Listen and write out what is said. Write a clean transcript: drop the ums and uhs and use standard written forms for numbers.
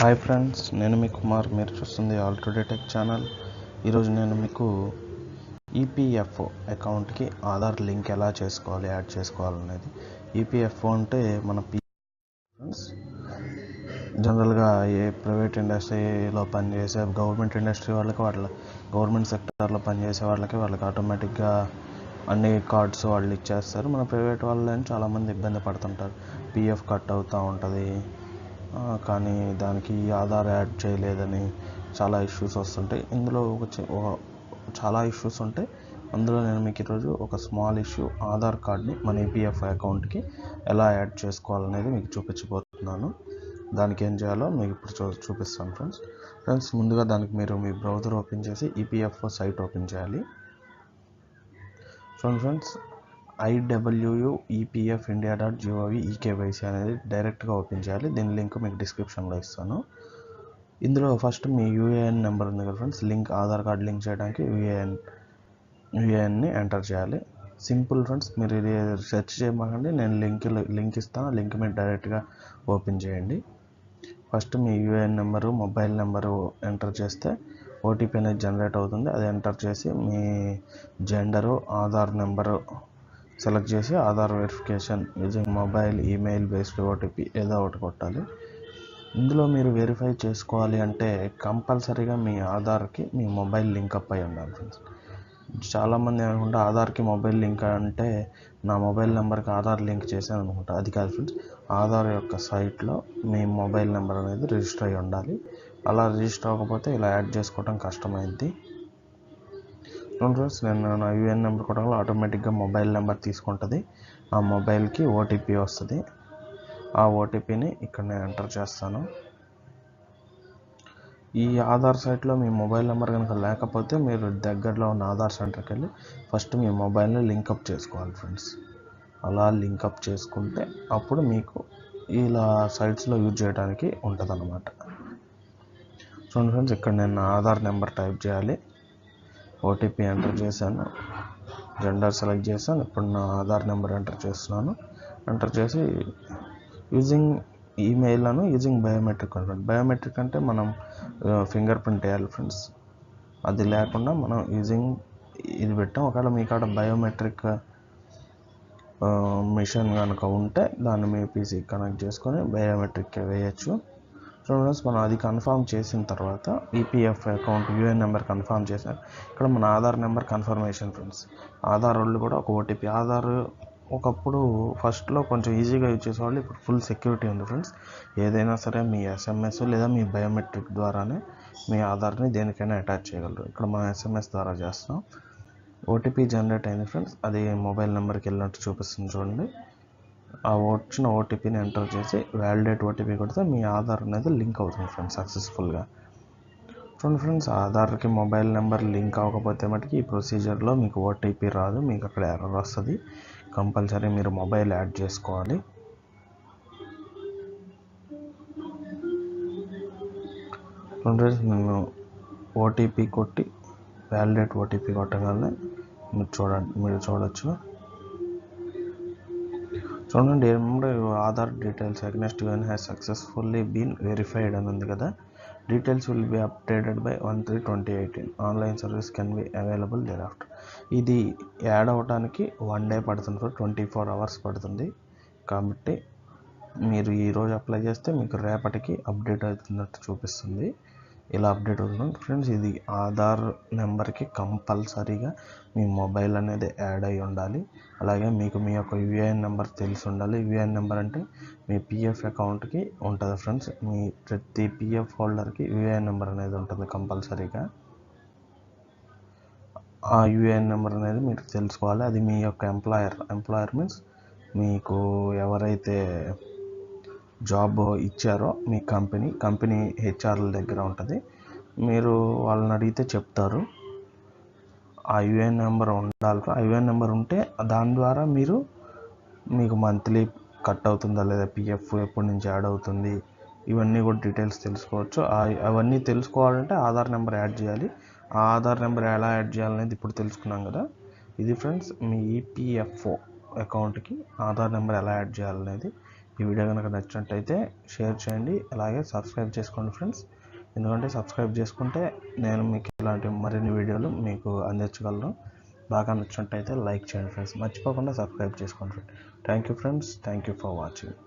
Hi friends, నేను మీ కుమార్. మీరు చూస్తుంది Alltodaytech ఛానల్. ఈరోజు నేను మీకు ఈపీఎఫ్ఓ అకౌంట్కి ఆధార్ లింక్ ఎలా చేసుకోవాలి, యాడ్ చేసుకోవాలనేది. ఈపీఎఫ్ఓ అంటే మన ఫ్రెండ్స్ జనరల్గా ఏ ప్రైవేట్ ఇండస్ట్రీలో పనిచేసే గవర్నమెంట్ ఇండస్ట్రీ వాళ్ళకి, గవర్నమెంట్ సెక్టార్లో పనిచేసే వాళ్ళకి ఆటోమేటిక్గా అన్ని కార్డ్స్ వాళ్ళు ఇచ్చేస్తారు. మన ప్రైవేట్ వాళ్ళని చాలామంది ఇబ్బంది పడుతుంటారు. పిఎఫ్ కట్ అవుతూ ఉంటుంది, కానీ దానికి ఆధార్ యాడ్ చేయలేదని చాలా ఇష్యూస్ వస్తుంటాయి. ఇందులో చాలా ఇష్యూస్ ఉంటాయి. అందులో నేను మీకు ఈరోజు ఒక స్మాల్ ఇష్యూ, ఆధార్ కార్డ్ని మన ఈపీఎఫ్ అకౌంట్కి ఎలా యాడ్ చేసుకోవాలనేది మీకు చూపించబోతున్నాను. దానికి ఏం చేయాలో మీకు ఇప్పుడు చూపిస్తాను ఫ్రెండ్స్. ముందుగా దానికి మీరు మీ బ్రౌజర్ ఓపెన్ చేసి ఈపీఎఫ్ఓ సైట్ ఓపెన్ చేయాలి. చూడండి ఫ్రెండ్స్, iwuepfindia.gov ఈకేవైసీ అనేది డైరెక్ట్గా ఓపెన్ చేయాలి. దీని లింక్ మీకు డిస్క్రిప్షన్లో ఇస్తాను. ఇందులో ఫస్ట్ మీ యూఏఎన్ నెంబర్ ఉంది కదా ఫ్రెండ్స్, ఆధార్ కార్డ్ లింక్ చేయడానికి యూఏఎన్ని ఎంటర్ చేయాలి. సింపుల్ ఫ్రెండ్స్, మీరు ఇది సెర్చ్ చేయమాకండి, నేను లింక్ ఇస్తాను. ఆ లింక్ మీరు డైరెక్ట్గా ఓపెన్ చేయండి. ఫస్ట్ మీ UAN number, mobile number enter చేస్తే ఓటీపీ అనేది జనరేట్ అవుతుంది. అది ఎంటర్ చేసి మీ జెండరు, ఆధార్ నెంబరు సెలెక్ట్ చేసి Aadhaar verification using mobile, email based OTP ఏదో ఒకటి కొట్టాలి. ఇందులో మీరు వెరిఫై చేసుకోవాలి అంటే కంపల్సరీగా మీ ఆధార్కి మీ మొబైల్ లింకప్ అయి ఉండాలి ఫ్రెండ్స్. చాలామంది అనుకుంటే ఆధార్కి మొబైల్ లింక్ అంటే నా మొబైల్ నెంబర్కి ఆధార్ లింక్ చేశాను అనుకుంటా. అది కాదు ఫ్రెండ్స్, ఆధార్ యొక్క సైట్లో మీ మొబైల్ నెంబర్ అనేది రిజిస్టర్ అయి ఉండాలి. అలా రిజిస్టర్ అవ్వకపోతే ఇలా యాడ్ చేసుకోవడం కష్టమైంది. ఫ్రెండ్స్, నేను నా యూఏఎన్ నెంబర్ కొట్టడంలో ఆటోమేటిక్గా మొబైల్ నెంబర్ తీసుకుంటుంది. ఆ మొబైల్కి ఓటీపీ వస్తుంది. ఆ ఓటీపీని ఇక్కడ నేను ఎంటర్ చేస్తాను. ఈ ఆధార్ సైట్లో మీ మొబైల్ నెంబర్ కనుక లేకపోతే మీరు దగ్గరలో ఉన్న ఆధార్ సెంటర్కి వెళ్ళి ఫస్ట్ మీ మొబైల్ని లింకప్ చేసుకోవాలి ఫ్రెండ్స్. అలా లింకప్ చేసుకుంటే అప్పుడు మీకు ఇలా సైట్స్లో యూజ్ చేయడానికి ఉంటుంది అన్నమాట. చూడండి ఫ్రెండ్స్, ఇక్కడ నేను నా ఆధార్ నెంబర్ టైప్ చేయాలి. ఓటీపీ ఎంటర్ చేశాను, జెండర్ సెలెక్ట్ చేశాను. ఇప్పుడు నా ఆధార్ నెంబర్ ఎంటర్ చేస్తున్నాను. ఎంటర్ చేసి యూజింగ్ ఈమెయిల్ యూజింగ్ బయోమెట్రిక్ ఉంటుంది. బయోమెట్రిక్ అంటే మనం ఫింగర్ ప్రింట్ వేయాలి ఫ్రెండ్స్. అది లేకుండా మనం యూజింగ్ ఇది పెట్టాం. ఒకవేళ మీ కాడ బయోమెట్రిక్ మిషన్ కనుక ఉంటే దాన్ని మీ పీసీకి కనెక్ట్ చేసుకొని బయోమెట్రిక్ వేయచ్చు. ఫ్రెండ్స్, మనం అది కన్ఫర్మ్ చేసిన తర్వాత EPF account UAN number confirm చేశారు. ఇక్కడ మన Aadhaar number confirmation friends. Aadhaar వాళ్ళు కూడా ఒక ఓటీపీ. ఆధార్ ఒకప్పుడు ఫస్ట్లో కొంచెం ఈజీగా యూజ్ చేసేవాళ్ళు, ఇప్పుడు ఫుల్ సెక్యూరిటీ ఉంది ఫ్రెండ్స్. ఏదైనా సరే మీ ఎస్ఎంఎస్ లేదా మీ బయోమెట్రిక్ ద్వారానే మీ ఆధార్ని దేనికైనా అటాచ్ చేయగలరు. ఇక్కడ మనం ఎస్ఎంఎస్ ద్వారా చేస్తాం. ఓటీపీ జనరేట్ అయింది ఫ్రెండ్స్. అది మొబైల్ నెంబర్కి వెళ్ళినట్టు చూపిస్తుంది చూడండి. ఆ వచ్చిన ఓటీపీని ఎంటర్ చేసి వ్యాలిడేట్ ఓటీపీ కొడితే మీ ఆధార్ అనేది లింక్ అవుతుంది ఫ్రెండ్స్ సక్సెస్ఫుల్గా. చూడండి ఫ్రెండ్స్, ఆధార్కి మొబైల్ నెంబర్ లింక్ అవ్వకపోతే మటుకు ఈ ప్రొసీజర్లో మీకు ఓటీపీ రాదు, మీకు అక్కడ ఎర్రర్ వస్తుంది. కంపల్సరీ మీరు మొబైల్ యాడ్ చేసుకోవాలి. నేను ఓటీపీ కొట్టి వ్యాలిడేట్ ఓటీపీ కొట్టగానే మీరు చూడొచ్చు. చూడండి, Aadhaar details against UAN has successfully been verified అని ఉంది కదా. Details will be updated by 1/3/2018. Online service can be available thereafter. ఇది యాడ్ అవ్వడానికి 1 డే పడుతుంది, 24 hours పడుతుంది. కాబట్టి మీరు ఈరోజు అప్లై చేస్తే మీకు రేపటికి అప్డేట్ అవుతున్నట్టు చూపిస్తుంది. ఇలా అప్డేట్ అవుతుంది ఫ్రెండ్స్. ఇది ఆధార్ నెంబర్కి కంపల్సరీగా మీ మొబైల్ అనేది యాడ్ అయి ఉండాలి. అలాగే మీకు మీ యొక్క యూఏఎన్ నెంబర్ తెలిసి ఉండాలి. యూఏఎన్ నెంబర్ అంటే మీ పిఎఫ్ అకౌంట్కి ఉంటుంది ఫ్రెండ్స్. మీ ప్రతి పిఎఫ్ హోల్డర్కి యూఏఎన్ నెంబర్ అనేది ఉంటుంది కంపల్సరీగా. ఆ యూఏఎన్ నెంబర్ అనేది మీరు తెలుసుకోవాలి. అది మీ యొక్క ఎంప్లాయర్ మీన్స్ మీకు ఎవరైతే జాబ్ ఇచ్చారో మీ కంపెనీ హెచ్ఆర్ల దగ్గర ఉంటుంది. మీరు వాళ్ళని అడిగితే చెప్తారు. ఆ యూఏఎన్ నెంబర్ ఉండాలి. ఆ యూఏఎన్ నెంబర్ ఉంటే దాని ద్వారా మీకు మంత్లీ కట్ అవుతుందా లేదా, పిఎఫ్ ఎప్పటి నుంచి యాడ్ అవుతుంది, ఇవన్నీ కూడా డీటెయిల్స్ తెలుసుకోవచ్చు. అవన్నీ తెలుసుకోవాలంటే ఆధార్ నెంబర్ యాడ్ చేయాలి. ఆ ఆధార్ నెంబర్ ఎలా యాడ్ చేయాలనేది ఇప్పుడు తెలుసుకున్నాం కదా. ఇది ఫ్రెండ్స్, మీ ఈపీఎఫ్ఓ అకౌంట్కి ఆధార్ నెంబర్ ఎలా యాడ్ చేయాలనేది ఈ వీడియో కనుక నచ్చినట్టయితే షేర్ చేయండి, అలాగే సబ్స్క్రైబ్ చేసుకోండి ఫ్రెండ్స్. ఎందుకంటే సబ్స్క్రైబ్ చేసుకుంటే నేను మీకు ఇలాంటి మరిన్ని వీడియోలు మీకు అందించగలను. బాగా నచ్చినట్టయితే లైక్ చేయండి ఫ్రెండ్స్. మర్చిపోకుండా సబ్స్క్రైబ్ చేసుకోండి friends. Thank you friends. Thank you for watching.